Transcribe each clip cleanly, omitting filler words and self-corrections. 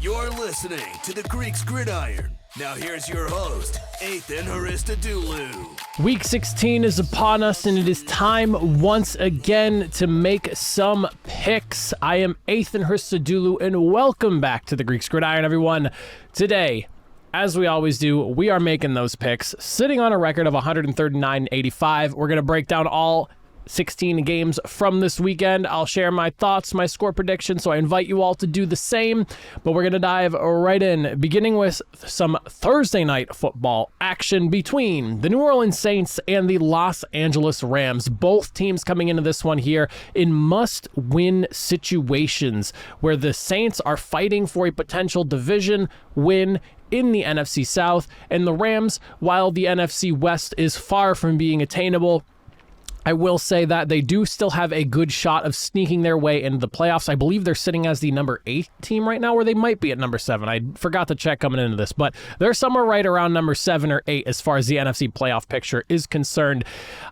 You're listening to the Greeks Gridiron. Now here's your host, Ethan Haristadoulou. Week 16 is upon us, and it is time once again to make some picks. I am Ethan Haristadoulou, and welcome back to the Greeks Gridiron, everyone. Today, as we always do, we are making those picks, sitting on a record of 139.85. We're going to break down all 16 games from this weekend. I'll share my thoughts, my score prediction, so I invite you all to do the same. But we're going to dive right in, beginning with some Thursday night football action between the New Orleans Saints and the Los Angeles Rams. Both teams coming into this one here in must-win situations where the Saints are fighting for a potential division win in the NFC South, and the Rams, while the NFC West is far from being attainable, I will say that they do still have a good shot of sneaking their way into the playoffs. I believe they're sitting as the number 8 team right now, or they might be at number 7. I forgot to check coming into this, but they're somewhere right around number 7 or 8 as far as the NFC playoff picture is concerned.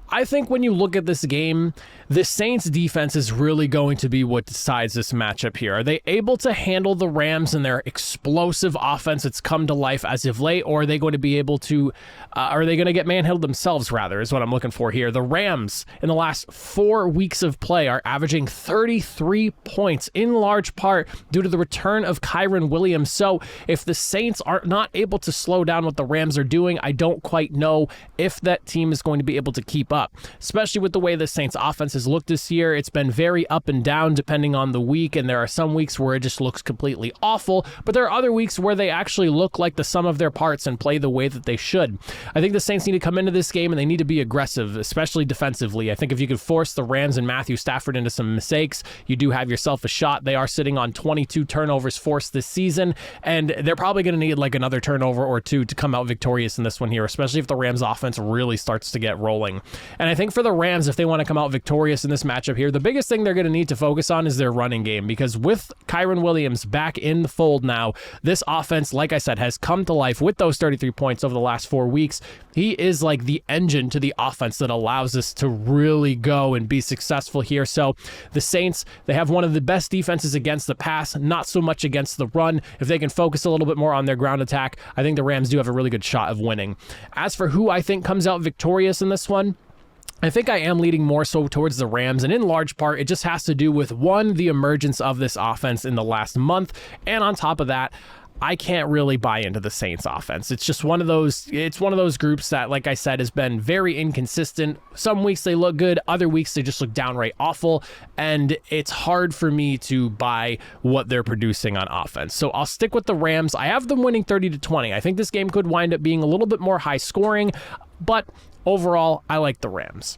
I think when you look at this game, the Saints defense is really going to be what decides this matchup here. Are they able to handle the Rams and their explosive offense that's come to life as of late, or are they going to be able to, are they going to get manhandled themselves, rather, is what I'm looking for here. The Rams, in the last 4 weeks of play, are averaging 33 points, in large part due to the return of Kyren Williams. So if the Saints are not able to slow down what the Rams are doing, I don't quite know if that team is going to be able to keep up, especially with the way the Saints offense has looked this year. It's been very up and down depending on the week, and there are some weeks where it just looks completely awful, but there are other weeks where they actually look like the sum of their parts and play the way that they should. I think the Saints need to come into this game and they need to be aggressive, especially defensively. I think if you could force the Rams and Matthew Stafford into some mistakes, you do have yourself a shot. They are sitting on 22 turnovers forced this season, and they're probably going to need like another turnover or two to come out victorious in this one here, especially if the Rams offense really starts to get rolling. And I think for the Rams, if they want to come out victorious in this matchup here, the biggest thing they're going to need to focus on is their running game, because with Kyren Williams back in the fold now, this offense, like I said, has come to life with those 33 points over the last 4 weeks. He is like the engine to the offense that allows us to really go and be successful here. So the Saints, they have one of the best defenses against the pass, not so much against the run. If they can focus a little bit more on their ground attack, I think the Rams do have a really good shot of winning. As for who I think comes out victorious in this one, I think I am leading more so towards the Rams, and in large part, it just has to do with, one, the emergence of this offense in the last month, and on top of that, I can't really buy into the Saints offense. It's just one of those groups that, like I said, has been very inconsistent. Some weeks they look good, other weeks they just look downright awful, and it's hard for me to buy what they're producing on offense. So I'll stick with the Rams. I have them winning 30-20. I think this game could wind up being a little bit more high scoring, but overall, I like the Rams.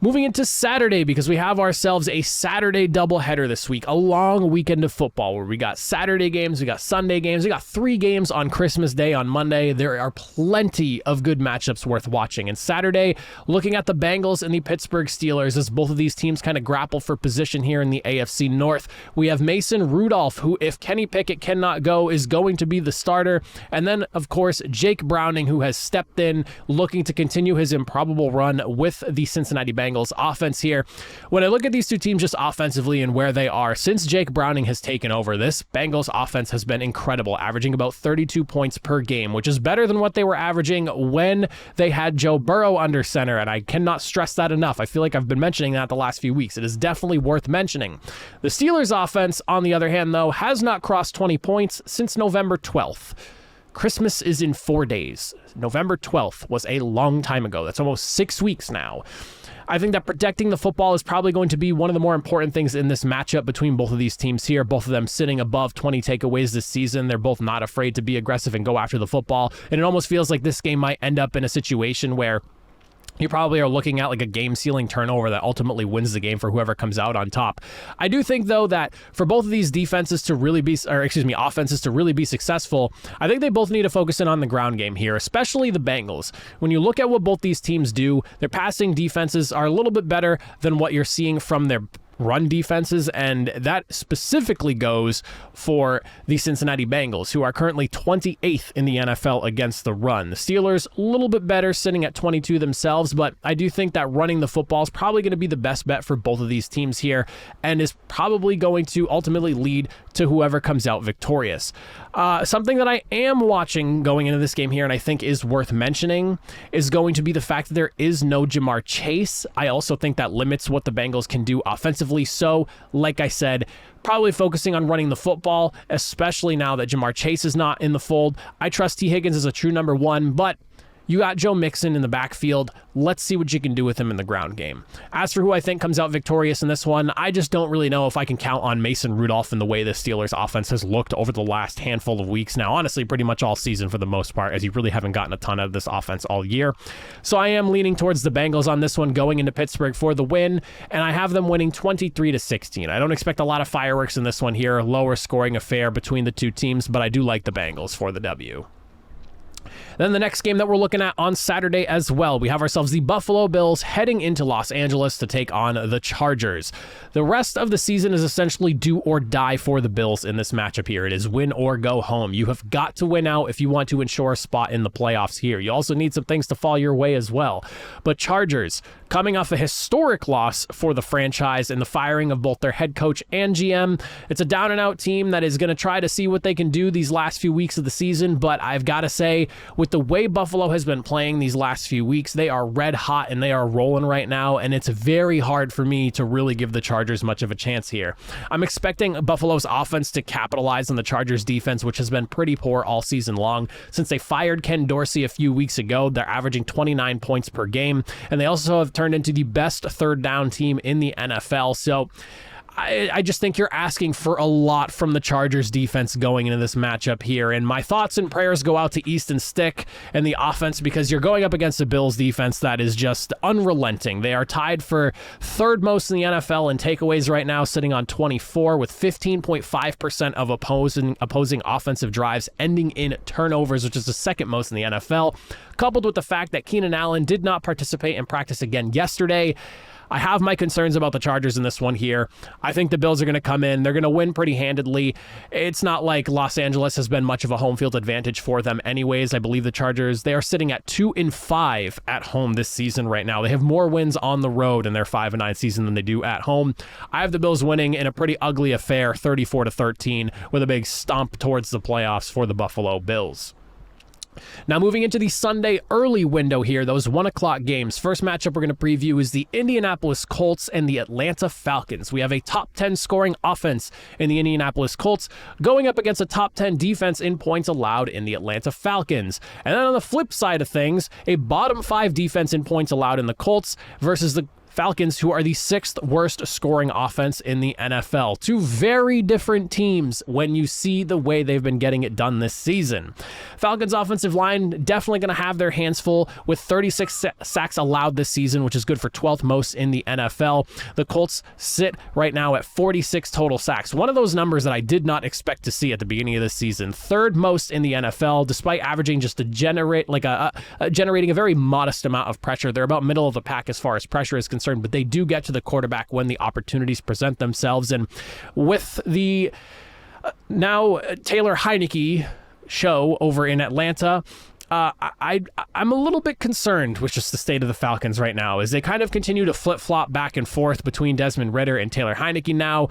Moving into Saturday, because we have ourselves a Saturday doubleheader this week, a long weekend of football where we got Saturday games, we got Sunday games, we got 3 games on Christmas Day on Monday. There are plenty of good matchups worth watching. And Saturday, looking at the Bengals and the Pittsburgh Steelers as both of these teams kind of grapple for position here in the AFC North. We have Mason Rudolph, who, if Kenny Pickett cannot go, is going to be the starter. And then, of course, Jake Browning, who has stepped in, looking to continue his improbable run with the Cincinnati Bengals offense here. When I look at these two teams just offensively and where they are, since Jake Browning has taken over, this Bengals offense has been incredible, averaging about 32 points per game, which is better than what they were averaging when they had Joe Burrow under center, and I cannot stress that enough. I feel like I've been mentioning that the last few weeks. It is definitely worth mentioning. The Steelers offense, on the other hand, though, has not crossed 20 points since November 12th. Christmas is in 4 days. November 12th was a long time ago. That's almost 6 weeks now. I think that protecting the football is probably going to be one of the more important things in this matchup between both of these teams here. Both of them sitting above 20 takeaways this season. They're both not afraid to be aggressive and go after the football. And it almost feels like this game might end up in a situation where you probably are looking at like a game-sealing turnover that ultimately wins the game for whoever comes out on top. I do think, though, that for both of these offenses to really be successful, I think they both need to focus in on the ground game here, especially the Bengals. When you look at what both these teams do, their passing defenses are a little bit better than what you're seeing from their run defenses, and that specifically goes for the Cincinnati Bengals, who are currently 28th in the NFL against the run. The Steelers, a little bit better, sitting at 22 themselves, but I do think that running the football is probably going to be the best bet for both of these teams here, and is probably going to ultimately lead to whoever comes out victorious. Something that I am watching going into this game here, and I think is worth mentioning, is going to be the fact that there is no Jamar Chase. I also think that limits what the Bengals can do offensively. So, like I said, probably focusing on running the football, especially now that Jamar Chase is not in the fold. I trust T. Higgins as a true number one, but you got Joe Mixon in the backfield. Let's see what you can do with him in the ground game. As for who I think comes out victorious in this one, I just don't really know if I can count on Mason Rudolph in the way the Steelers offense has looked over the last handful of weeks now. Honestly, pretty much all season for the most part, as you really haven't gotten a ton out of this offense all year. So I am leaning towards the Bengals on this one, going into Pittsburgh for the win, and I have them winning 23-16. I don't expect a lot of fireworks in this one here, lower scoring affair between the two teams, but I do like the Bengals for the W. Then the next game that we're looking at on Saturday as well, we have ourselves the Buffalo Bills heading into Los Angeles to take on the Chargers. The rest of the season is essentially do or die for the Bills in this matchup here. It is win or go home. You have got to win out if you want to ensure a spot in the playoffs here. You also need some things to fall your way as well. But Chargers, coming off a historic loss for the franchise and the firing of both their head coach and GM, it's a down-and-out team that is going to try to see what they can do these last few weeks of the season, but I've got to say, with the way Buffalo has been playing these last few weeks, they are red hot and they are rolling right now, and it's very hard for me to really give the Chargers much of a chance here. I'm expecting Buffalo's offense to capitalize on the Chargers defense, which has been pretty poor all season long. Since they fired Ken Dorsey a few weeks ago, they're averaging 29 points per game, and they also have turned into the best third down team in the NFL. So I just think you're asking for a lot from the Chargers defense going into this matchup here. And my thoughts and prayers go out to Easton Stick and the offense, because you're going up against the Bills defense that is just unrelenting. They are tied for third most in the NFL in takeaways right now, sitting on 24 with 15.5% of opposing offensive drives ending in turnovers, which is the second most in the NFL. Coupled with the fact that Keenan Allen did not participate in practice again yesterday, I have my concerns about the Chargers in this one here. I think the Bills are going to come in. They're going to win pretty handedly. It's not like Los Angeles has been much of a home field advantage for them anyways. I believe the Chargers, they are sitting at 2-5 at home this season right now. They have more wins on the road in their 5-9 season than they do at home. I have the Bills winning in a pretty ugly affair, 34-13, with a big stomp towards the playoffs for the Buffalo Bills. Now moving into the Sunday early window here, those 1 o'clock games. First matchup we're going to preview is the Indianapolis Colts and the Atlanta Falcons. We have a top 10 scoring offense in the Indianapolis Colts going up against a top 10 defense in points allowed in the Atlanta Falcons. And then on the flip side of things, a bottom 5 defense in points allowed in the Colts versus the Falcons, who are the 6th worst scoring offense in the NFL. Two very different teams when you see the way they've been getting it done this season. Falcons offensive line definitely going to have their hands full with 36 sacks allowed this season, which is good for 12th most in the NFL. The Colts sit right now at 46 total sacks. One of those numbers that I did not expect to see at the beginning of the season. 3rd most in the NFL, despite averaging just generating a very modest amount of pressure. They're about middle of the pack as far as pressure is concerned, but they do get to the quarterback when the opportunities present themselves. And with the now Taylor Heineke show over in Atlanta, I'm a little bit concerned with just the state of the Falcons right now, as they kind of continue to flip-flop back and forth between Desmond Ridder and Taylor Heineke now.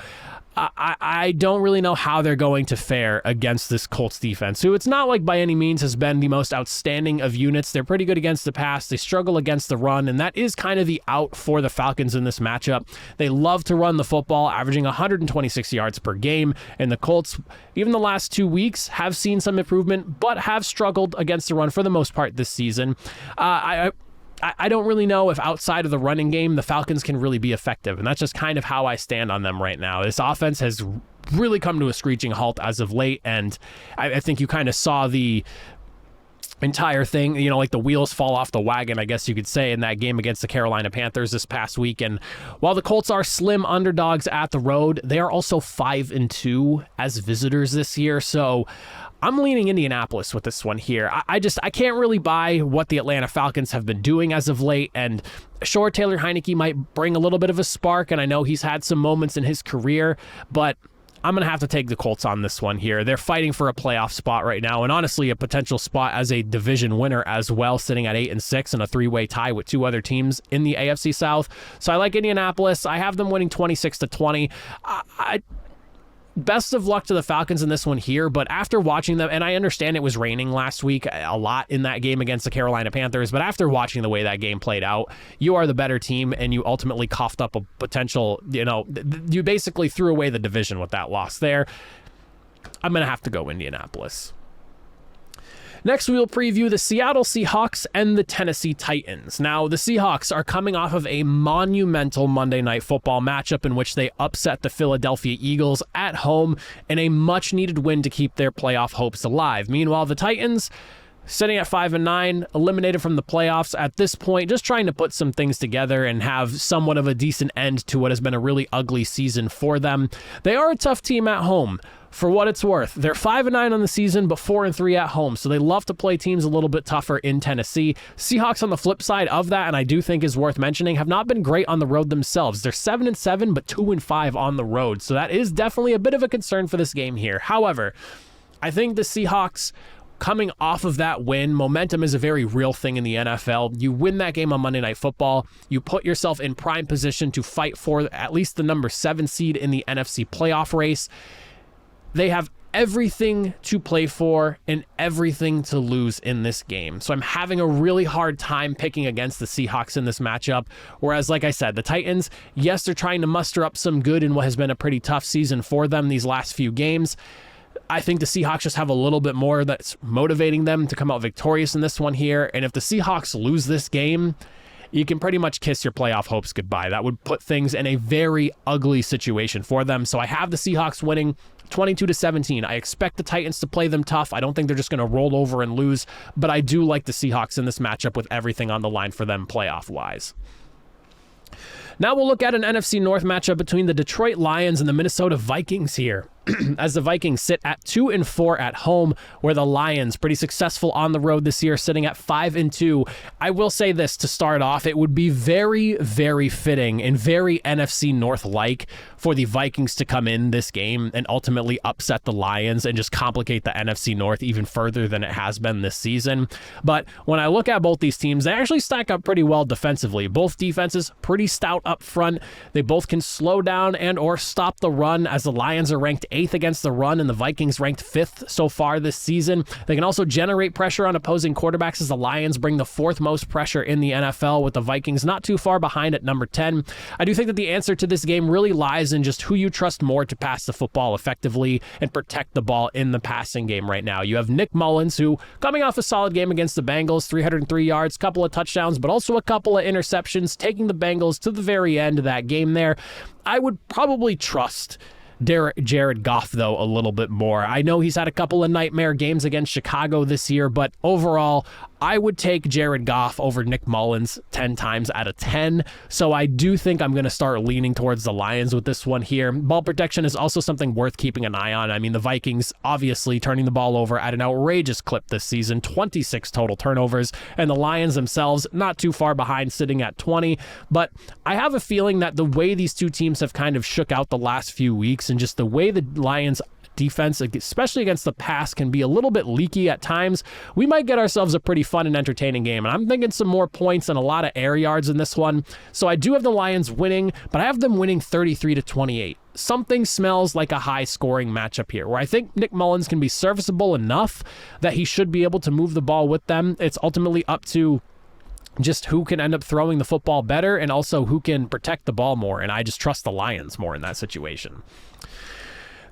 I don't really know how they're going to fare against this Colts defense, who it's not like by any means has been the most outstanding of units. They're pretty good against the pass. They struggle against the run, and that is kind of the out for the Falcons in this matchup. They love to run the football, averaging 126 yards per game, and the Colts, even the last 2 weeks, have seen some improvement, but have struggled against the run for the most part this season. I don't really know if outside of the running game, the Falcons can really be effective. And that's just kind of how I stand on them right now. This offense has really come to a screeching halt as of late. And I think you kind of saw the entire thing, like the wheels fall off the wagon, I guess you could say, in that game against the Carolina Panthers this past week. And while the Colts are slim underdogs at the road, they are also 5-2 as visitors this year. So I'm leaning Indianapolis with this one here. I can't really buy what the Atlanta Falcons have been doing as of late, and sure, Taylor Heineke might bring a little bit of a spark, and I know he's had some moments in his career, but I'm going to have to take the Colts on this one here. They're fighting for a playoff spot right now, and honestly, a potential spot as a division winner as well, sitting at 8-6 in a three-way tie with two other teams in the AFC South. So I like Indianapolis. I have them winning 26-20. Best of luck to the Falcons in this one here, but after watching them, and I understand it was raining last week a lot in that game against the Carolina Panthers, but after watching the way that game played out, you are the better team, and you ultimately coughed up a potential, you basically threw away the division with that loss there. I'm going to have to go Indianapolis. Next, we will preview the Seattle Seahawks and the Tennessee Titans. Now, the Seahawks are coming off of a monumental Monday Night Football matchup in which they upset the Philadelphia Eagles at home in a much-needed win to keep their playoff hopes alive. Meanwhile, the Titans, sitting at 5-9, eliminated from the playoffs at this point, just trying to put some things together and have somewhat of a decent end to what has been a really ugly season for them. They are a tough team at home. For what it's worth, they're 5-9 on the season, but 4-3 at home, so they love to play teams a little bit tougher in Tennessee. Seahawks on the flip side of that, and I do think is worth mentioning, have not been great on the road themselves. They're 7-7, but 2-5 on the road, so that is definitely a bit of a concern for this game here. However, I think the Seahawks, coming off of that win, momentum is a very real thing in the NFL. You win that game on Monday Night Football, you put yourself in prime position to fight for at least the number 7 seed in the NFC playoff race. They have everything to play for and everything to lose in this game. So I'm having a really hard time picking against the Seahawks in this matchup. Whereas, like I said, the Titans, yes, they're trying to muster up some good in what has been a pretty tough season for them these last few games. I think the Seahawks just have a little bit more that's motivating them to come out victorious in this one here. And if the Seahawks lose this game, you can pretty much kiss your playoff hopes goodbye. That would put things in a very ugly situation for them. So I have the Seahawks winning 22-17. I expect the Titans to play them tough. I don't think they're just going to roll over and lose, but I do like the Seahawks in this matchup with everything on the line for them playoff-wise. Now we'll look at an NFC North matchup between the Detroit Lions and the Minnesota Vikings here. As the Vikings sit at 2-4 at home, where the Lions, pretty successful on the road this year, sitting at 5-2. I will say this to start off, it would be very, very fitting and very NFC North-like for the Vikings to come in this game and ultimately upset the Lions and just complicate the NFC North even further than it has been this season. But when I look at both these teams, they actually stack up pretty well defensively. Both defenses pretty stout up front. They both can slow down and or stop the run, as the Lions are ranked 8th against the run and the Vikings ranked 5th so far this season. They can also generate pressure on opposing quarterbacks, as the Lions bring the 4th most pressure in the NFL, with the Vikings not too far behind at number 10. I do think that the answer to this game really lies in just who you trust more to pass the football effectively and protect the ball in the passing game right now. You have Nick Mullins, who, coming off a solid game against the Bengals, 303 yards, couple of touchdowns, but also a couple of interceptions, taking the Bengals to the very end of that game there. I would probably trust Jared Goff, though, a little bit more. I know he's had a couple of nightmare games against Chicago this year, but overall, I would take Jared Goff over Nick Mullins 10 times out of 10. So I do think I'm going to start leaning towards the Lions with this one here. Ball protection is also something worth keeping an eye on. I mean, the Vikings obviously turning the ball over at an outrageous clip this season, 26 total turnovers, and the Lions themselves not too far behind, sitting at 20. But I have a feeling that the way these two teams have kind of shook out the last few weeks and just the way the Lions defense, especially against the pass, can be a little bit leaky at times, we might get ourselves a pretty fun and entertaining game. And I'm thinking some more points and a lot of air yards in this one. So I do have the Lions winning, but I have them winning 33-28. Something smells like a high-scoring matchup here, where I think Nick Mullins can be serviceable enough that he should be able to move the ball with them. It's ultimately up to just who can end up throwing the football better and also who can protect the ball more. And I just trust the Lions more in that situation.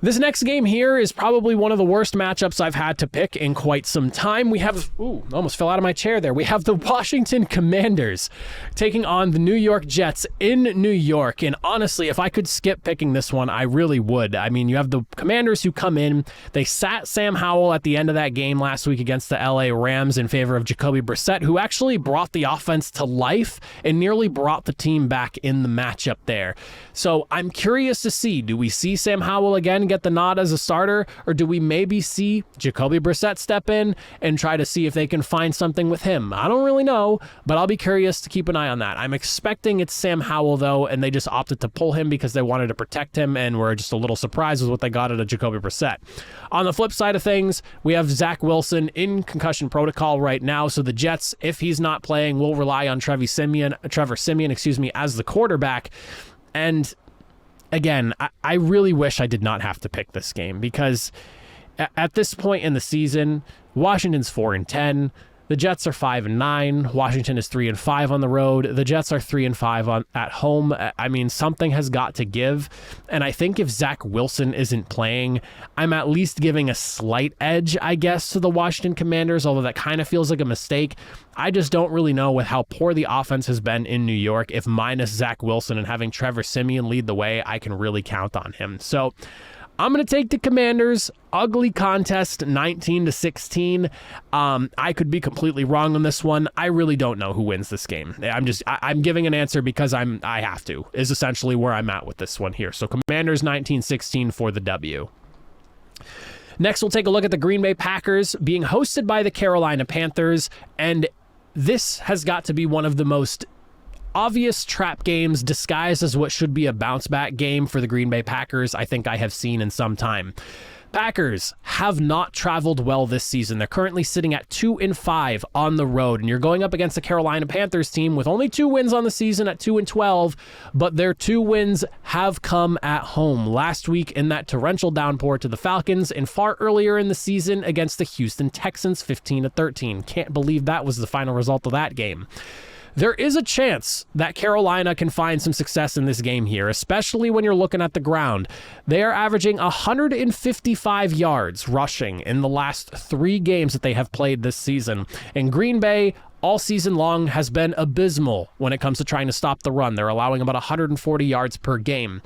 This next game here is probably one of the worst matchups I've had to pick in quite some time. We have, almost fell out of my chair there. We have the Washington Commanders taking on the New York Jets in New York. And honestly, if I could skip picking this one, I really would. I mean, you have the Commanders who come in. They sat Sam Howell at the end of that game last week against the LA Rams in favor of Jacoby Brissett, who actually brought the offense to life and nearly brought the team back in the matchup there. So I'm curious to see, do we see Sam Howell again get the nod as a starter, or do we maybe see Jacoby Brissett step in and try to see if they can find something with him? I don't really know, but I'll be curious to keep an eye on that. I'm expecting it's Sam Howell, though, and they just opted to pull him because they wanted to protect him, and were just a little surprised with what they got out of Jacoby Brissett. On the flip side of things, we have Zach Wilson in concussion protocol right now, so the Jets, if he's not playing, will rely on Trevor Siemian, as the quarterback. And again, I really wish I did not have to pick this game, because at this point in the season, Washington's 4-10. The Jets are 5-9. Washington is 3-5 on the road. The Jets are 3-5 at home. I mean, something has got to give. And I think if Zach Wilson isn't playing, I'm at least giving a slight edge, I guess, to the Washington Commanders, although that kind of feels like a mistake. I just don't really know, with how poor the offense has been in New York, if minus Zach Wilson and having Trevor Siemian lead the way, I can really count on him. So I'm going to take the Commanders. Ugly contest, 19-16. I could be completely wrong on this one. I really don't know who wins this game. I'm giving an answer because I have to, is essentially where I'm at with this one here. So Commanders 19-16 for the W. Next, we'll take a look at the Green Bay Packers being hosted by the Carolina Panthers, and this has got to be one of the most obvious trap games disguised as what should be a bounce back game for the Green Bay Packers I think I have seen in some time. Packers have not traveled well this season. They're currently sitting at 2-5 on the road, and you're going up against the Carolina Panthers team with only 2 wins on the season at 2-12, but their 2 wins have come at home. Last week in that torrential downpour to the Falcons, and far earlier in the season against the Houston Texans, 15-13. Can't believe that was the final result of that game. There is a chance that Carolina can find some success in this game here, especially when you're looking at the ground. They are averaging 155 yards rushing in the last 3 games that they have played this season. And Green Bay, all season long, has been abysmal when it comes to trying to stop the run. They're allowing about 140 yards per game.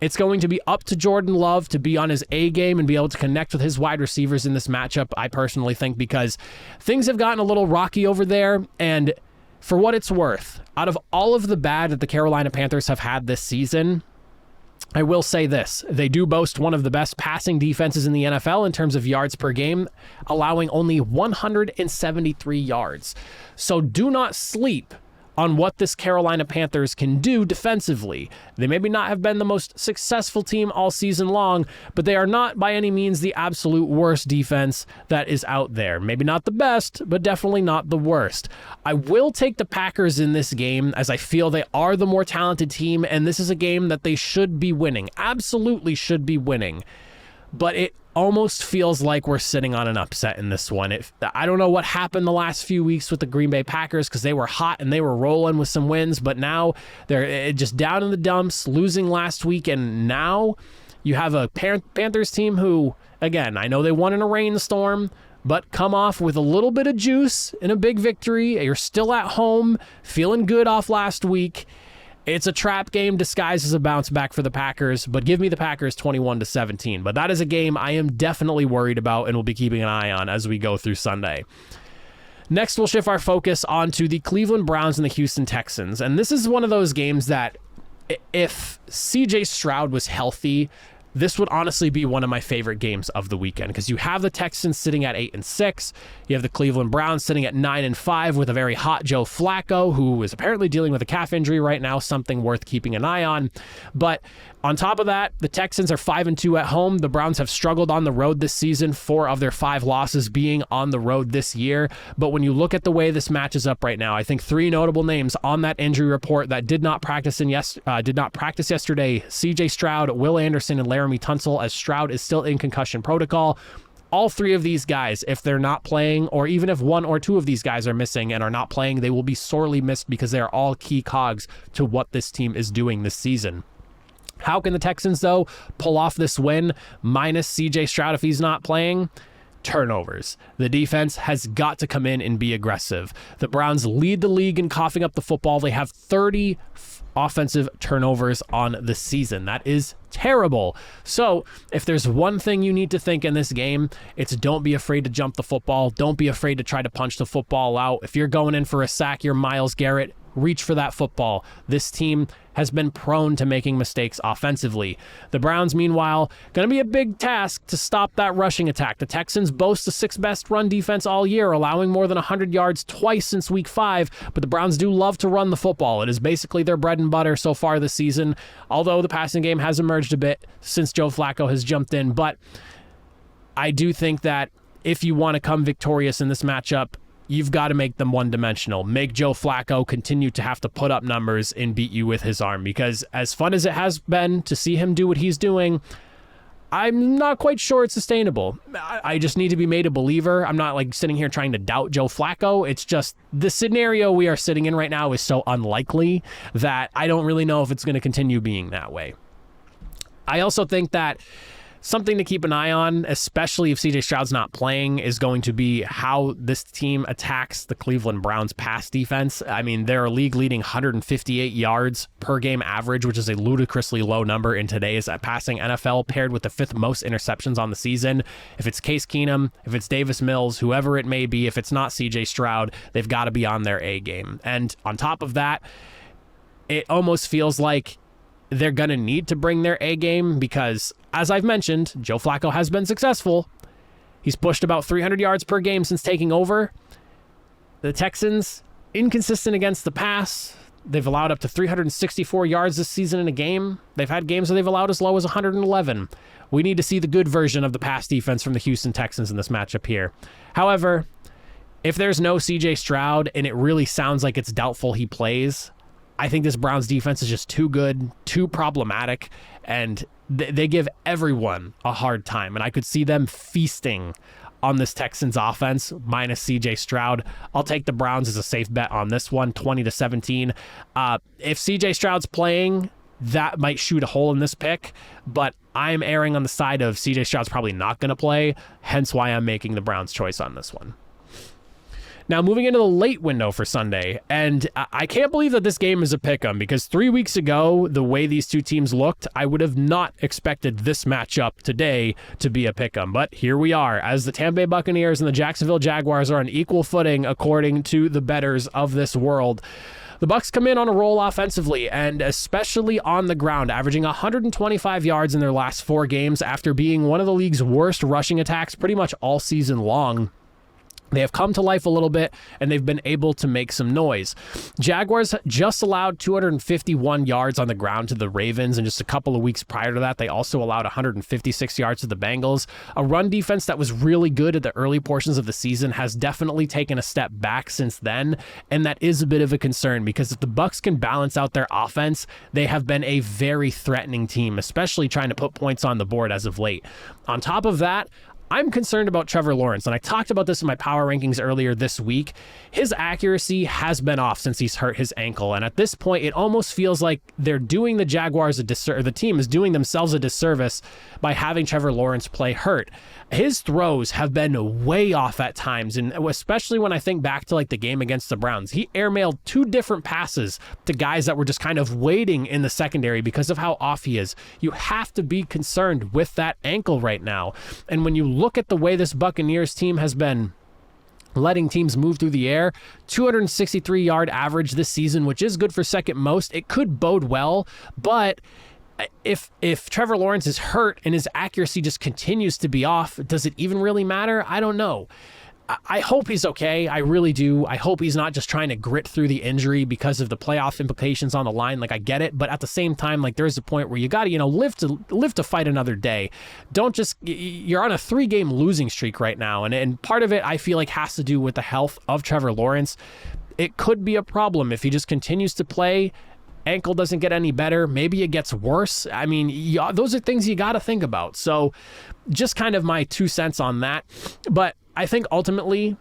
It's going to be up to Jordan Love to be on his A game and be able to connect with his wide receivers in this matchup, I personally think, because things have gotten a little rocky over there. And for what it's worth, out of all of the bad that the Carolina Panthers have had this season, I will say this. They do boast one of the best passing defenses in the NFL in terms of yards per game, allowing only 173 yards. So do not sleep on what this Carolina Panthers can do defensively. They maybe not have been the most successful team all season long, but they are not by any means the absolute worst defense that is out there. Maybe not the best, but definitely not the worst. I will take the Packers in this game, as I feel they are the more talented team, and this is a game that they should be winning. Absolutely should be winning. But it almost feels like we're sitting on an upset in this one. I don't know what happened the last few weeks with the Green Bay Packers, because they were hot and they were rolling with some wins, but now they're just down in the dumps, losing last week, and now you have a Panthers team who, again, I know they won in a rainstorm, but come off with a little bit of juice in a big victory. You're still at home, feeling good off last week. It's a trap game disguised as a bounce back for the Packers, but give me the Packers 21-17. But that is a game I am definitely worried about and will be keeping an eye on as we go through Sunday. Next, we'll shift our focus onto the Cleveland Browns and the Houston Texans. And this is one of those games that if CJ Stroud was healthy, this would honestly be one of my favorite games of the weekend, because you have the Texans sitting at 8-6. You have the Cleveland Browns sitting at 9-5 with a very hot Joe Flacco, who is apparently dealing with a calf injury right now, something worth keeping an eye on. But on top of that, the Texans are 5-2 at home. The Browns have struggled on the road this season, 4 of their 5 losses being on the road this year. But when you look at the way this matches up right now, I think 3 notable names on that injury report that did not practice yesterday: CJ Stroud, Will Anderson, and Laramie Tunsil, as Stroud is still in concussion protocol. All 3 of these guys, if they're not playing, or even if 1 or 2 of these guys are missing and are not playing, they will be sorely missed, because they are all key cogs to what this team is doing this season. How can the Texans, though, pull off this win minus CJ Stroud if he's not playing? Turnovers. The defense has got to come in and be aggressive. The Browns lead the league in coughing up the football. They have 30 offensive turnovers on the season. That is terrible. So if there's one thing you need to think in this game, it's don't be afraid to jump the football. Don't be afraid to try to punch the football out. If you're going in for a sack, you're Myles Garrett, reach for that football. This team has been prone to making mistakes offensively. The Browns, meanwhile, going to be a big task to stop that rushing attack. The Texans boast the 6th best run defense all year, allowing more than 100 yards twice since week 5, but the Browns do love to run the football. It is basically their bread and butter so far this season, although the passing game has emerged a bit since Joe Flacco has jumped in. But I do think that if you want to come victorious in this matchup, you've got to make them one-dimensional. Make Joe Flacco continue to have to put up numbers and beat you with his arm, because as fun as it has been to see him do what he's doing, I'm not quite sure it's sustainable. I just need to be made a believer. I'm not like sitting here trying to doubt Joe Flacco. It's just the scenario we are sitting in right now is so unlikely that I don't really know if it's going to continue being that way. I also think that something to keep an eye on, especially if CJ Stroud's not playing, is going to be how this team attacks the Cleveland Browns pass defense. I mean, they're a league-leading 158 yards per game average, which is a ludicrously low number in today's passing NFL, paired with the 5th most interceptions on the season. If it's Case Keenum, if it's Davis Mills, whoever it may be, if it's not CJ Stroud, they've got to be on their A game. And on top of that, it almost feels like they're going to need to bring their A game because, as I've mentioned, Joe Flacco has been successful. He's pushed about 300 yards per game since taking over. The Texans, inconsistent against the pass. They've allowed up to 364 yards this season in a game. They've had games where they've allowed as low as 111. We need to see the good version of the pass defense from the Houston Texans in this matchup here. However, if there's no CJ Stroud and it really sounds like it's doubtful he plays, I think this Browns defense is just too good, too problematic, and they give everyone a hard time. And I could see them feasting on this Texans offense minus CJ Stroud. I'll take the Browns as a safe bet on this one, 20-17. If CJ Stroud's playing, that might shoot a hole in this pick, but I'm erring on the side of CJ Stroud's probably not going to play, hence why I'm making the Browns choice on this one. Now, moving into the late window for Sunday, and I can't believe that this game is a pick'em, because 3 weeks ago, the way these two teams looked, I would have not expected this matchup today to be a pick'em. But here we are, as the Tampa Bay Buccaneers and the Jacksonville Jaguars are on equal footing according to the bettors of this world. The Bucs come in on a roll offensively, and especially on the ground, averaging 125 yards in their last 4 games after being one of the league's worst rushing attacks pretty much all season long. They have come to life a little bit, and they've been able to make some noise. Jaguars just allowed 251 yards on the ground to the Ravens, and just a couple of weeks prior to that, they also allowed 156 yards to the Bengals. A run defense that was really good at the early portions of the season has definitely taken a step back since then, and that is a bit of a concern, because if the Bucs can balance out their offense, they have been a very threatening team, especially trying to put points on the board as of late. On top of that, I'm concerned about Trevor Lawrence, and I talked about this in my power rankings earlier this week. His accuracy has been off since he's hurt his ankle, and at this point, it almost feels like they're doing the Jaguars a disservice. The team is doing themselves a disservice by having Trevor Lawrence play hurt. His throws have been way off at times, and especially when I think back to like the game against the Browns. He airmailed 2 different passes to guys that were just kind of waiting in the secondary because of how off he is. You have to be concerned with that ankle right now, and when you look at the way this Buccaneers team has been letting teams move through the air, 263-yard average this season, which is good for second most. It could bode well, but if Trevor Lawrence is hurt and his accuracy just continues to be off, does it even really matter? I don't know. I hope he's okay. I really do. I hope he's not just trying to grit through the injury because of the playoff implications on the line. Like, I get it, but at the same time, like, there's a point where you got to, live to fight another day. Don't just, you're on a 3-game losing streak right now. And part of it, I feel like, has to do with the health of Trevor Lawrence. It could be a problem if he just continues to play. Ankle doesn't get any better. Maybe it gets worse. I mean, those are things you got to think about. So just kind of my 2 cents on that. But I think ultimately,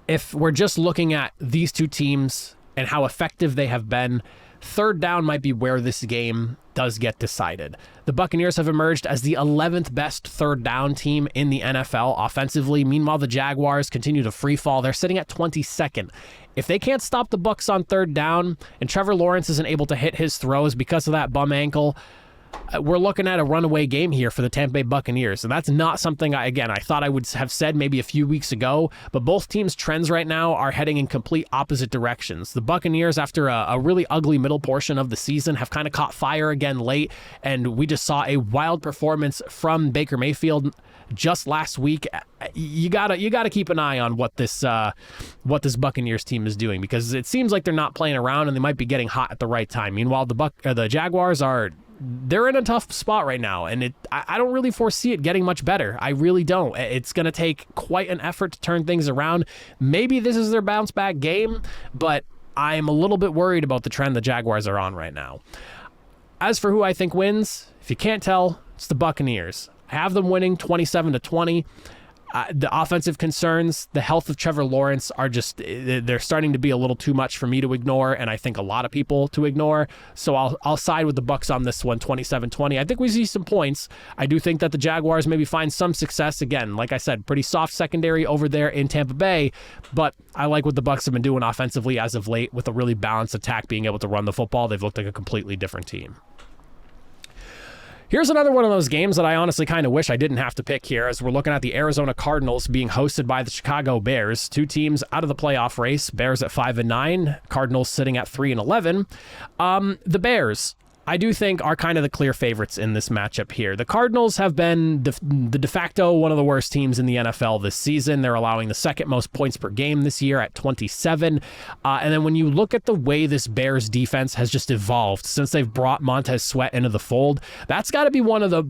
if we're just looking at these two teams and how effective they have been, third down might be where this game does get decided. The Buccaneers have emerged as the 11th best third down team in the NFL offensively. Meanwhile, the Jaguars continue to free fall. They're sitting at 22nd. If they can't stop the Bucs on third down and Trevor Lawrence isn't able to hit his throws because of that bum ankle, we're looking at a runaway game here for the Tampa Bay Buccaneers. And that's not something, I thought I would have said maybe a few weeks ago, but both teams' trends right now are heading in complete opposite directions. The Buccaneers, after a really ugly middle portion of the season, have kind of caught fire again late, and we just saw a wild performance from Baker Mayfield just last week. You gotta keep an eye on what this Buccaneers team is doing, because it seems like they're not playing around and they might be getting hot at the right time. Meanwhile, the Jaguars they're in a tough spot right now, and I don't really foresee it getting much better. I really don't. It's going to take quite an effort to turn things around. Maybe this is their bounce back game, but I'm a little bit worried about the trend the Jaguars are on right now. As for who I think wins, if you can't tell, it's the Buccaneers. I have them winning 27-20. The offensive concerns, the health of Trevor Lawrence they're starting to be a little too much for me to ignore, and I think a lot of people to ignore. So I'll side with the Bucs on this one, 27-20. I think we see some points. I do think that the Jaguars maybe find some success. Again, like I said, pretty soft secondary over there in Tampa Bay, but I like what the Bucs have been doing offensively as of late with a really balanced attack, being able to run the football. They've looked like a completely different team. Here's another one of those games that I honestly kind of wish I didn't have to pick here, as we're looking at the Arizona Cardinals being hosted by the Chicago Bears. Two teams out of the playoff race. Bears at 5-9, Cardinals sitting at 3-11. The Bears, I do think, are kind of the clear favorites in this matchup here. The Cardinals have been the de facto one of the worst teams in the NFL this season. They're allowing the second most points per game this year at 27. And then when you look at the way this Bears defense has just evolved since they've brought Montez Sweat into the fold, that's got to be one of the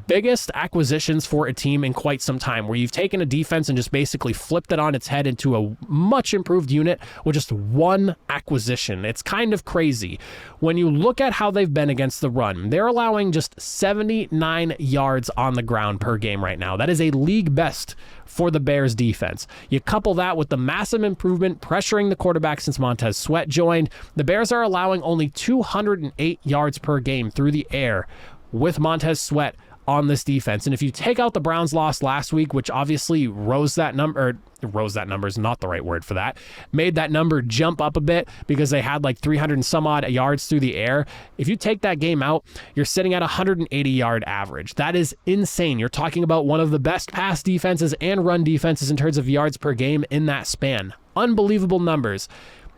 biggest acquisitions for a team in quite some time, where you've taken a defense and just basically flipped it on its head into a much improved unit with just one acquisition. It's kind of crazy. When you look at how they've been against the run, they're allowing just 79 yards on the ground per game right now. That is a league best for the Bears defense. You couple that with the massive improvement pressuring the quarterback since Montez Sweat joined. The Bears are allowing only 208 yards per game through the air with Montez Sweat on this defense. And if you take out the Browns' loss last week, which obviously rose that number is not the right word for that, made that number jump up a bit because they had 300 and some odd yards through the air. If you take that game out, you're sitting at 180 yard average. That is insane. You're talking about one of the best pass defenses and run defenses in terms of yards per game in that span. Unbelievable numbers.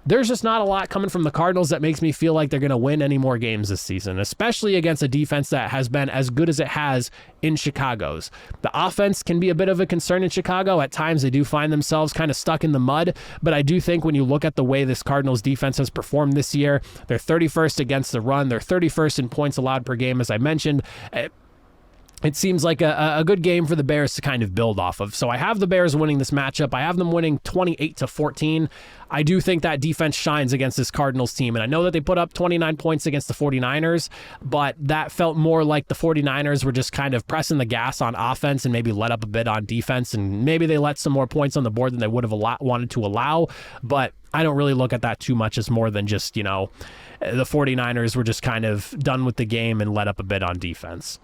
There's just not a lot coming from the Cardinals that makes me feel like they're going to win any more games this season, especially against a defense that has been as good as it has in Chicago's. The offense can be a bit of a concern in Chicago. At times they do find themselves kind of stuck in the mud, but I do think when you look at the way this Cardinals defense has performed this year, they're 31st against the run. They're 31st in points allowed per game, as I mentioned. It seems like a good game for the Bears to kind of build off of. So I have the Bears winning this matchup. I have them winning 28-14. I do think that defense shines against this Cardinals team. And I know that they put up 29 points against the 49ers, but that felt more like the 49ers were just kind of pressing the gas on offense and maybe let up a bit on defense. And maybe they let some more points on the board than they would have wanted to allow. But I don't really look at that too much as more than just, the 49ers were just kind of done with the game and let up a bit on defense.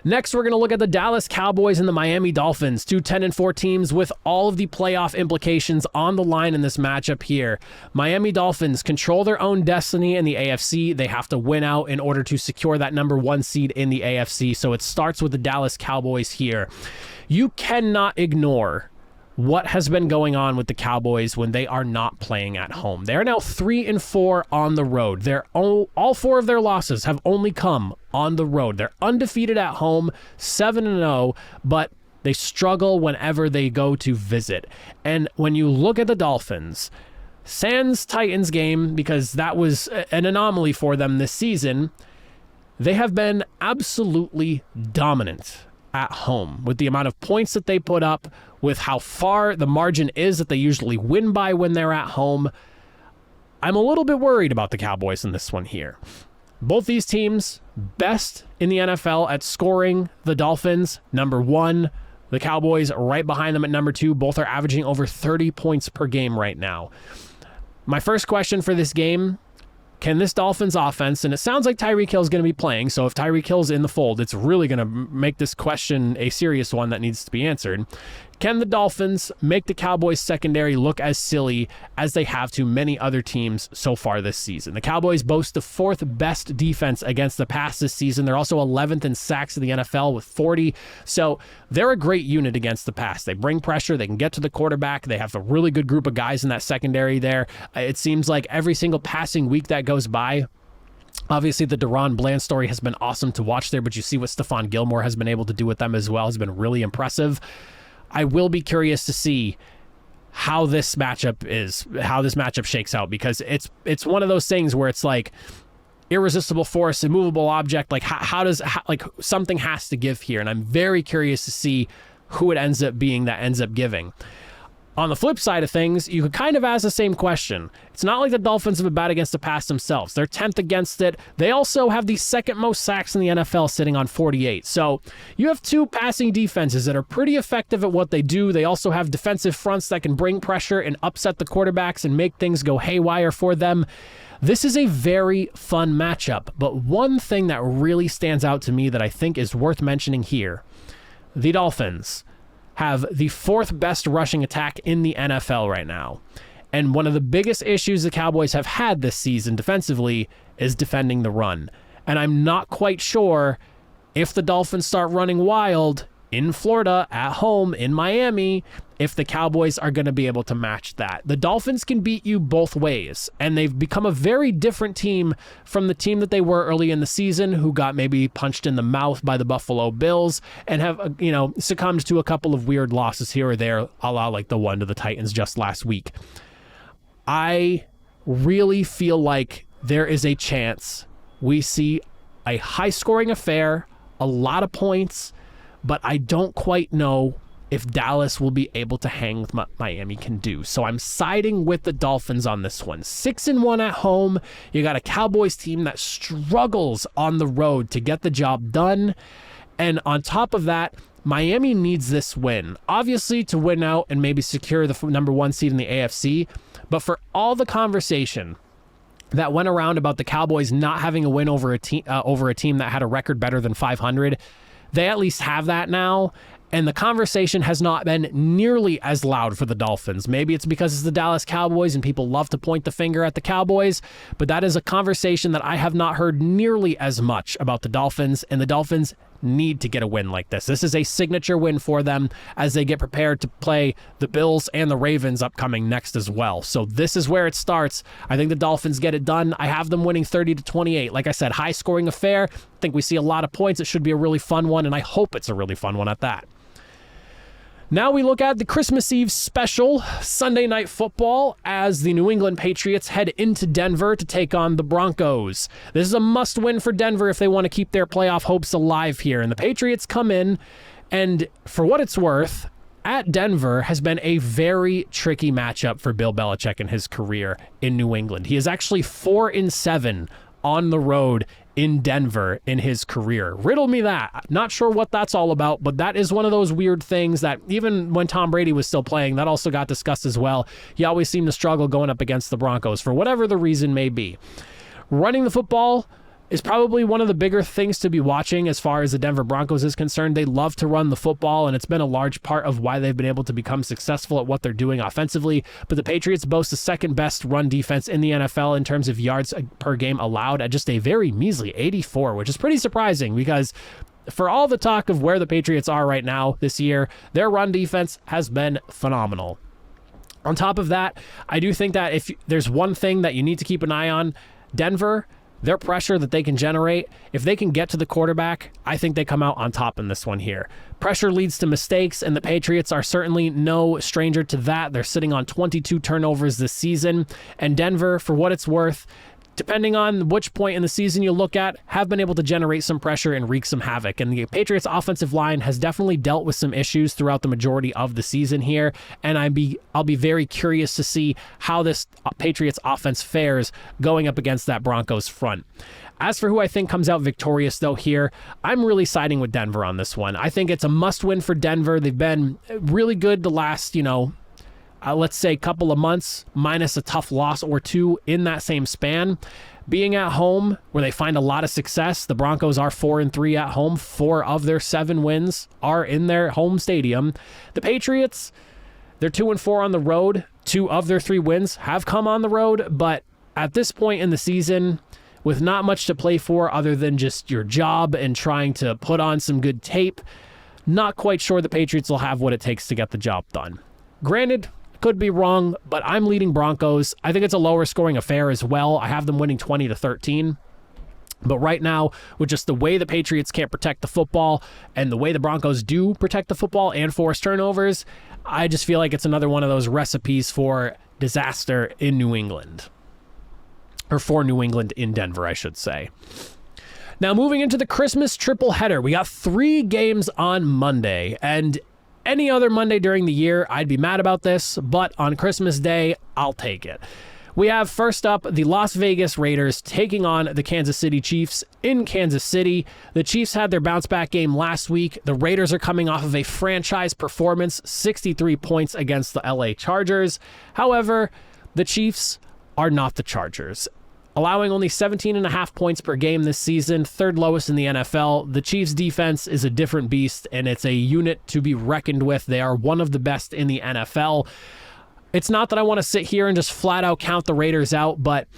Next, we're going to look at the Dallas Cowboys and the Miami Dolphins, two 10-4 teams with all of the playoff implications on the line in this matchup here. Miami Dolphins control their own destiny in the AFC. They have to win out in order to secure that number 1 seed in the AFC, so it starts with the Dallas Cowboys here. You cannot ignore what has been going on with the Cowboys when they are not playing at home. They're now 3-4 on the road. All 4 of their losses have only come on the road. They're undefeated at home, 7-0, but they struggle whenever they go to visit. And when you look at the Dolphins, sans Titans game, because that was an anomaly for them this season, they have been absolutely dominant at home with the amount of points that they put up, with how far the margin is that they usually win by when they're at home. I'm a little bit worried about the Cowboys in this one here. Both these teams, best in the NFL at scoring. The Dolphins, number 1. The Cowboys right behind them at number 2. Both are averaging over 30 points per game right now. My first question for this game, Can this Dolphins offense, and it sounds like Tyreek Hill is going to be playing, so if Tyreek Hill's in the fold, it's really going to make this question a serious one that needs to be answered. Can the Dolphins make the Cowboys secondary look as silly as they have to many other teams so far this season? The Cowboys boast the 4th best defense against the pass this season. They're also 11th in sacks in the NFL with 40. So they're a great unit against the pass. They bring pressure. They can get to the quarterback. They have a really good group of guys in that secondary there. It seems like every single passing week that goes by, obviously, the Deron Bland story has been awesome to watch there, but you see what Stephon Gilmore has been able to do with them as well. Has been really impressive. I will be curious to see how this matchup shakes out, because it's one of those things where it's like irresistible force, immovable object. Like like something has to give here, and I'm very curious to see who it ends up being that ends up giving. On the flip side of things, you could kind of ask the same question. It's not like the Dolphins have been bad against the pass themselves. They're 10th against it. They also have the 2nd most sacks in the NFL, sitting on 48. So you have 2 passing defenses that are pretty effective at what they do. They also have defensive fronts that can bring pressure and upset the quarterbacks and make things go haywire for them. This is a very fun matchup, but one thing that really stands out to me that I think is worth mentioning here, the Dolphins have the 4th best rushing attack in the NFL right now. And one of the biggest issues the Cowboys have had this season defensively is defending the run. And I'm not quite sure if the Dolphins start running wild in Florida, at home, in Miami, if the Cowboys are going to be able to match that. The Dolphins can beat you both ways, and they've become a very different team from the team that they were early in the season, who got maybe punched in the mouth by the Buffalo Bills and have, succumbed to a couple of weird losses here or there, a la like the one to the Titans just last week. I really feel like there is a chance we see a high-scoring affair, a lot of points, but I don't quite know if Dallas will be able to hang with what Miami can do. So I'm siding with the Dolphins on this one. 6-1 at home. You got a Cowboys team that struggles on the road to get the job done. And on top of that, Miami needs this win, obviously, to win out and maybe secure the number 1 seed in the AFC. But for all the conversation that went around about the Cowboys not having a win over a team that had a record better than 500, they at least have that now, and the conversation has not been nearly as loud for the Dolphins. Maybe it's because it's the Dallas Cowboys and people love to point the finger at the Cowboys, but that is a conversation that I have not heard nearly as much about the Dolphins, and the Dolphins need to get a win like this. This is a signature win for them as they get prepared to play the Bills and the Ravens upcoming next as well. So this is where it starts. I think the Dolphins get it done. I have them winning 30-28. Like I said, high scoring affair. I think we see a lot of points. It should be a really fun one, and I hope it's a really fun one at that. Now we look at the Christmas Eve special, Sunday Night Football, as the New England Patriots head into Denver to take on the Broncos. This is a must-win for Denver if they want to keep their playoff hopes alive here. And the Patriots come in, and for what it's worth, at Denver has been a very tricky matchup for Bill Belichick in his career in New England. He is actually 4-7 on the road in Denver in his career. Riddle me that. Not sure what that's all about, but that is one of those weird things that even when Tom Brady was still playing, that also got discussed as well. He always seemed to struggle going up against the Broncos for whatever the reason may be. Running the football is probably one of the bigger things to be watching as far as the Denver Broncos is concerned. They love to run the football, and it's been a large part of why they've been able to become successful at what they're doing offensively. But the Patriots boast the 2nd best run defense in the NFL in terms of yards per game allowed at just a very measly 84, which is pretty surprising because for all the talk of where the Patriots are right now this year, their run defense has been phenomenal. On top of that, I do think that if there's one thing that you need to keep an eye on, Denver, their pressure that they can generate, if they can get to the quarterback, I think they come out on top in this one here. Pressure leads to mistakes, and the Patriots are certainly no stranger to that. They're sitting on 22 turnovers this season, and Denver, for what it's worth, depending on which point in the season you look at, have been able to generate some pressure and wreak some havoc. And the Patriots offensive line has definitely dealt with some issues throughout the majority of the season here. And I'll be very curious to see how this Patriots offense fares going up against that Broncos front. As for who I think comes out victorious, though, here, I'm really siding with Denver on this one. I think it's a must-win for Denver. They've been really good the last, let's say, couple of months, minus a tough loss or two in that same span. Being at home, where they find a lot of success, the Broncos are 4-3 at home. 4 of their 7 wins are in their home stadium. The Patriots, they're 2-4 on the road. 2 of their 3 wins have come on the road, but at this point in the season, with not much to play for other than just your job and trying to put on some good tape, not quite sure the Patriots will have what it takes to get the job done. Granted, could be wrong, but I'm leading Broncos. I think it's a lower scoring affair as well. I have them winning 20-13. But right now, with just the way the Patriots can't protect the football and the way the Broncos do protect the football and force turnovers, I just feel like it's another one of those recipes for disaster in New England. Or for New England in Denver, I should say. Now, moving into the Christmas triple header, we got 3 games on Monday, and any other Monday during the year, I'd be mad about this, but on Christmas Day, I'll take it. We have first up the Las Vegas Raiders taking on the Kansas City Chiefs in Kansas City. The Chiefs had their bounce back game last week. The Raiders are coming off of a franchise performance, 63 points against the LA Chargers. However, the Chiefs are not the Chargers. Allowing only 17.5 points per game this season, 3rd lowest in the NFL. The Chiefs' defense is a different beast, and it's a unit to be reckoned with. They are one of the best in the NFL. It's not that I want to sit here and just flat out count the Raiders out, but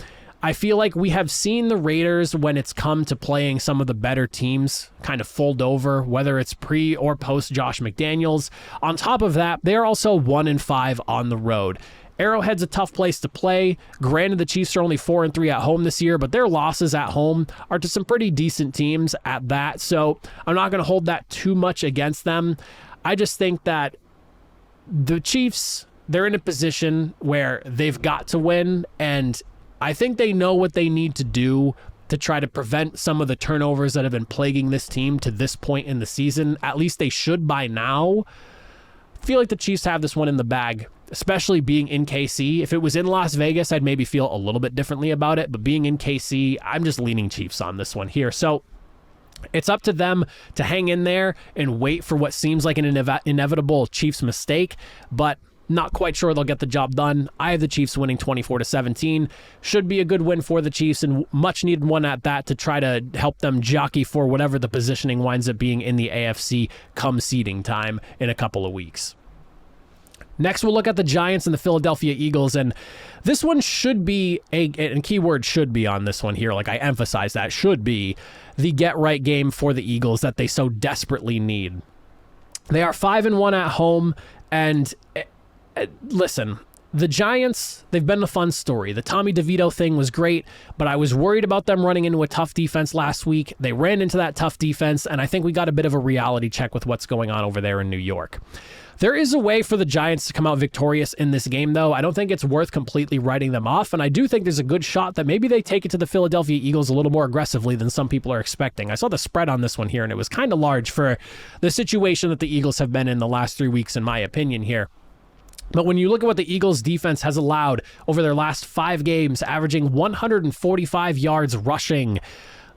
I feel like we have seen the Raiders, when it's come to playing some of the better teams, kind of fold over, whether it's pre or post Josh McDaniels. On top of that, they are also 1-5 on the road. Arrowhead's a tough place to play. Granted, the Chiefs are only 4-3 at home this year, but their losses at home are to some pretty decent teams at that. So I'm not going to hold that too much against them. I just think that the Chiefs, they're in a position where they've got to win, and I think they know what they need to do to try to prevent some of the turnovers that have been plaguing this team to this point in the season. At least they should by now. I feel like the Chiefs have this one in the bag, especially being in KC. If it was in Las Vegas, I'd maybe feel a little bit differently about it, but being in KC, I'm just leaning Chiefs on this one here. So it's up to them to hang in there and wait for what seems like an inevitable Chiefs mistake, but not quite sure they'll get the job done. I have the Chiefs winning 24-17. Should be a good win for the Chiefs, and much needed one at that to try to help them jockey for whatever the positioning winds up being in the AFC come seeding time in a couple of weeks. Next, we'll look at the Giants and the Philadelphia Eagles, and this one should be, and keyword should be on this one here, like I emphasize that, should be the get-right game for the Eagles that they so desperately need. They are 5-1 at home, and listen, the Giants, they've been a fun story. The Tommy DeVito thing was great, but I was worried about them running into a tough defense last week. They ran into that tough defense, and I think we got a bit of a reality check with what's going on over there in New York. There is a way for the Giants to come out victorious in this game, though. I don't think it's worth completely writing them off, and I do think there's a good shot that maybe they take it to the Philadelphia Eagles a little more aggressively than some people are expecting. I saw the spread on this one here, and it was kind of large for the situation that the Eagles have been in the last 3 weeks, in my opinion here. But when you look at what the Eagles' defense has allowed over their last 5 games, averaging 145 yards rushing,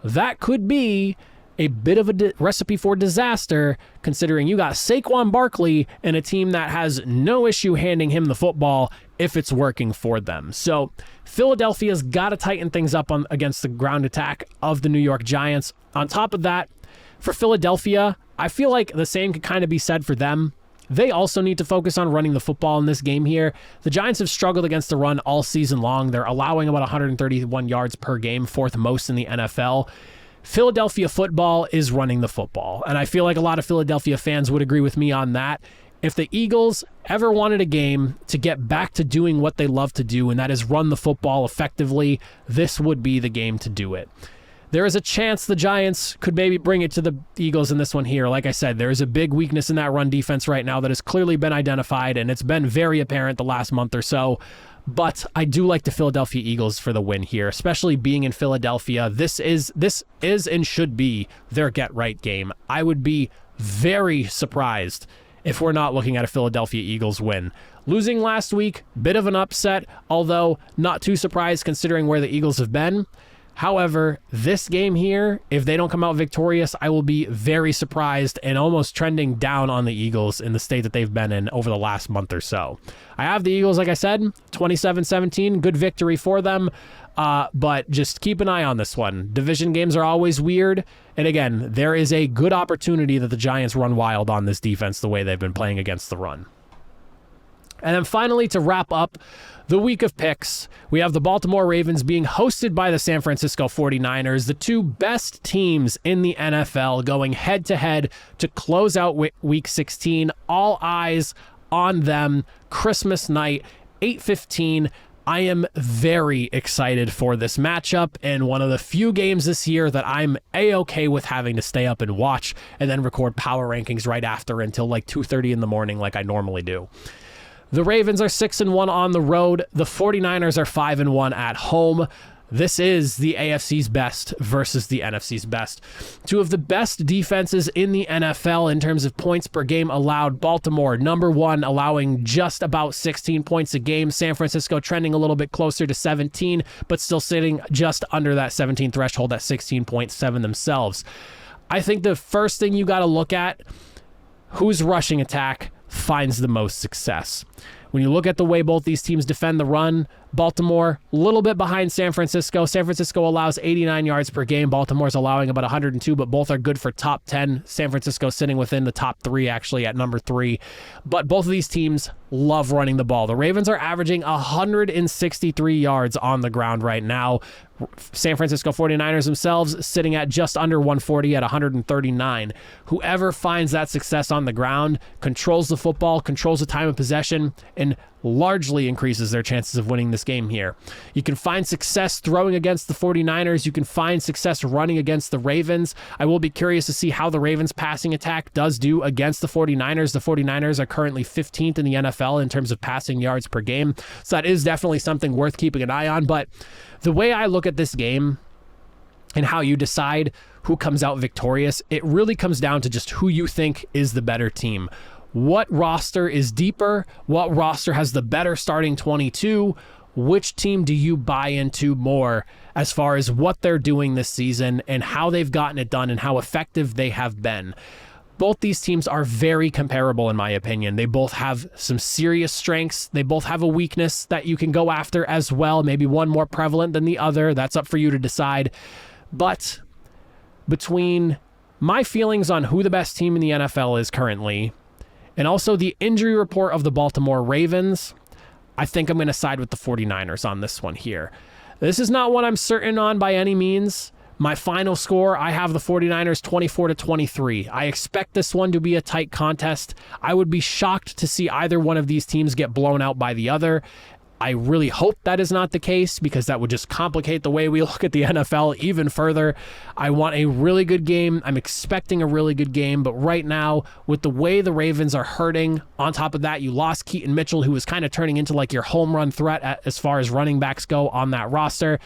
that could be a bit of a recipe for disaster, considering you got Saquon Barkley and a team that has no issue handing him the football if it's working for them. So Philadelphia's got to tighten things up against the ground attack of the New York Giants. On top of that, for Philadelphia, I feel like the same could kind of be said for them. They also need to focus on running the football in this game here. The Giants have struggled against the run all season long. They're allowing about 131 yards per game, 4th most in the NFL. Philadelphia football is running the football, and I feel like a lot of Philadelphia fans would agree with me on that. If the Eagles ever wanted a game to get back to doing what they love to do, and that is run the football effectively, this would be the game to do it. There is a chance the Giants could maybe bring it to the Eagles in this one here. Like I said, there is a big weakness in that run defense right now that has clearly been identified, and it's been very apparent the last month or so. But I do like the Philadelphia Eagles for the win here, especially being in Philadelphia. This is and should be their get-right game. I would be very surprised if we're not looking at a Philadelphia Eagles win. Losing last week, bit of an upset, although not too surprised considering where the Eagles have been. However, this game here, if they don't come out victorious, I will be very surprised and almost trending down on the Eagles in the state that they've been in over the last month or so. I have the Eagles, like I said, 27-17, good victory for them. But just keep an eye on this one. Division games are always weird. And again, there is a good opportunity that the Giants run wild on this defense the way they've been playing against the run. And then finally, to wrap up the week of picks, we have the Baltimore Ravens being hosted by the San Francisco 49ers, the two best teams in the NFL going head-to-head to close out Week 16. All eyes on them. Christmas night, 8:15. I am very excited for this matchup and one of the few games this year that I'm A-okay with having to stay up and watch and then record power rankings right after until like 2:30 in the morning like I normally do. The Ravens are 6-1 on the road. The 49ers are 5-1 at home. This is the AFC's best versus the NFC's best. Two of the best defenses in the NFL in terms of points per game allowed. Baltimore, number one, allowing just about 16 points a game. San Francisco trending a little bit closer to 17, but still sitting just under that 17 threshold at 16.7 themselves. I think the first thing you got to look at, whose rushing attack finds the most success. When you look at the way both these teams defend the run, Baltimore, a little bit behind San Francisco. San Francisco allows 89 yards per game. Baltimore's allowing about 102, but both are good for top 10. San Francisco sitting within the top 3, actually, at number 3. But both of these teams love running the ball. The Ravens are averaging 163 yards on the ground right now. San Francisco 49ers themselves sitting at just under 140 at 139. Whoever finds that success on the ground controls the football, controls the time of possession, and largely increases their chances of winning this game here. You can find success throwing against the 49ers. You can find success running against the Ravens. I will be curious to see how the Ravens passing attack does do against the 49ers. The 49ers are currently 15th in the NFL in terms of passing yards per game. So that is definitely something worth keeping an eye on. But the way I look at this game and how you decide who comes out victorious, it really comes down to just who you think is the better team. What roster is deeper? What roster has the better starting 22? Which team do you buy into more as far as what they're doing this season and how they've gotten it done and how effective they have been? Both these teams are very comparable in my opinion. They both have some serious strengths. They both have a weakness that you can go after as well. Maybe one more prevalent than the other. That's up for you to decide. But between my feelings on who the best team in the NFL is currently and also the injury report of the Baltimore Ravens, I think I'm going to side with the 49ers on this one here. This is not what I'm certain on by any means. My final score, I have the 49ers 24-23. I expect this one to be a tight contest. I would be shocked to see either one of these teams get blown out by the other. I really hope that is not the case because that would just complicate the way we look at the NFL even further. I want a really good game. I'm expecting a really good game, but right now, with the way the Ravens are hurting, on top of that, you lost Keaton Mitchell, who was kind of turning into like your home run threat as far as running backs go on that roster.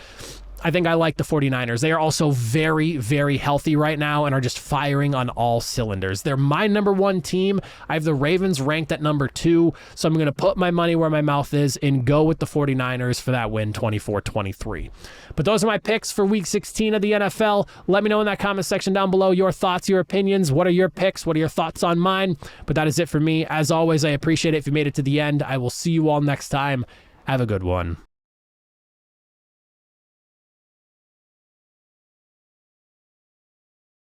I think I like the 49ers. They are also very, very healthy right now and are just firing on all cylinders. They're my number one team. I have the Ravens ranked at number 2, so I'm going to put my money where my mouth is and go with the 49ers for that win, 24-23. But those are my picks for Week 16 of the NFL. Let me know in that comment section down below your thoughts, your opinions. What are your picks? What are your thoughts on mine? But that is it for me. As always, I appreciate it if you made it to the end. I will see you all next time. Have a good one.